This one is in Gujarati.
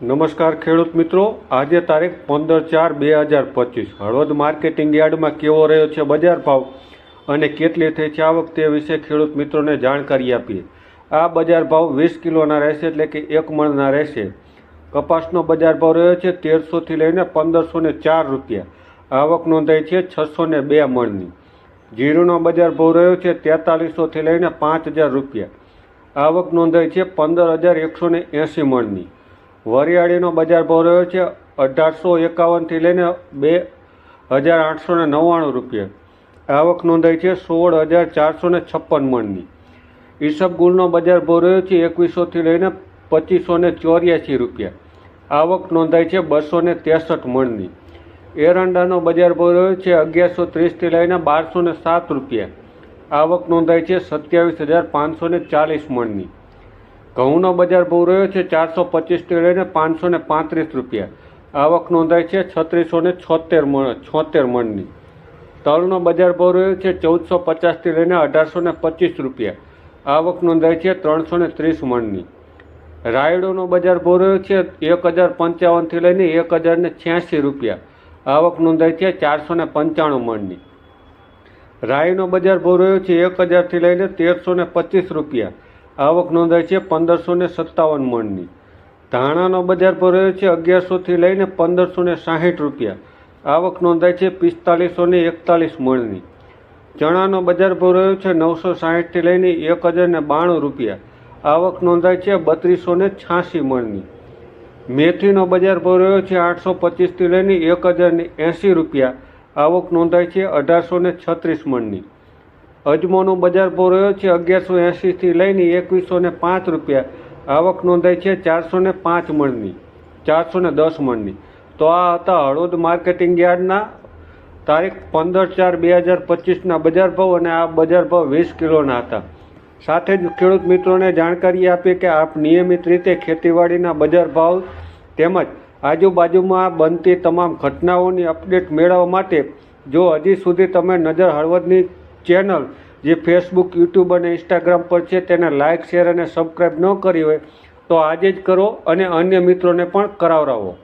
નમસ્કાર ખેડૂત મિત્રો, આજે તારીખ 15/4/2025 હળવદ માર્કેટિંગ યાર્ડમાં કેવો રહ્યો છે બજાર ભાવ અને કેટલી થઈ છે આવક તે વિશે ખેડૂત મિત્રોને જાણકારી આપીએ. આ બજાર ભાવ 20 કિલોના રહેશે, એટલે કે 1 મણના રહેશે. કપાસનો બજાર ભાવ રહ્યો છે 1300 થી લઈને 1504 રૂપિયા. આવક નોંધાઈ છે 602 મણની. જીરુનો બજાર ભાવ રહ્યો છે 4300 થી લઈને 5000 રૂપિયા. આવક નોંધાઈ છે 15180 મણની. વરિયાળીનો બજાર ભાવ રહ્યો છે 1851 થી લઈને 2899 રૂપિયા. આવક નોંધાઈ છે 16456 મણની. ઈસબગુલનો બજાર ભાવ રહ્યો છે 2100 થી લઈને 2584 રૂપિયા. આવક નોંધાઈ છે 263 મણની. એરંડાનો બજાર ભાવ રહ્યો છે 1130 થી લઈને 1207 રૂપિયા. આવક નોંધાઈ છે 27540 મણની. ઘઉંનો બજાર ભાવ રહ્યો છે 425 થી લઈને 535 રૂપિયા. આવક નોંધાઈ છે 3676 મણની. તલનો બજાર ભાવ રહ્યો છે 1450 થી લઈને 1825 રૂપિયા. આવક નોંધાઈ છે 330 મણની. રાયડોનો બજાર ભાવ રહ્યો છે 1055 થી લઈને 1086 રૂપિયા. આવક નોંધાઈ છે 495 મણની. રાઈનો બજાર ભાવ રહ્યો છે 1000 થી લઈને 1325 રૂપિયા. આવક નોંધાઈ છે 1557 મણની. ધાણાનો બજાર ભાવ રહ્યો છે 1100 થી લઈને 1560 રૂપિયા. આવક નોંધાઈ છે 4541 મણની. ચણાનો બજાર ભાવ રહ્યો છે 960 થી લઈને 1092 રૂપિયા. આવક નોંધાઈ છે 3286 મણની. મેથીનો બજાર ભાવ રહ્યો છે 825 થી લઈને 1080 રૂપિયા. આવક નોંધાઈ છે 1836 મણની. અજમોનો બજાર ભાવ રહ્યો છે 1180 થી લઈને 2105 રૂપિયા. આવક નોંધાઈ છે 405 મણની, 410 મણની. તો આ હતા હળવદ માર્કેટિંગ યાર્ડના તારીખ 15/4/2025ના બજાર ભાવ, અને આ બજાર ભાવ 20 કિલોના હતા. સાથે જ ખેડૂત મિત્રોને જાણકારી આપી કે આપ નિયમિત રીતે ખેતીવાડીના બજાર ભાવ તેમજ આજુબાજુમાં બનતી તમામ ઘટનાઓની અપડેટ મેળવવા માટે જો હજી સુધી તમે નજર હળવદની ચેનલ જે ફેસબુક, યુટ્યુબ અને ઇન્સ્ટાગ્રામ પર છે તેને લાઇક, શેર અને સબસ્ક્રાઈબ ન કરી હોય તો આજે જ કરો અને અન્ય મિત્રોને પણ કરાવરાવો.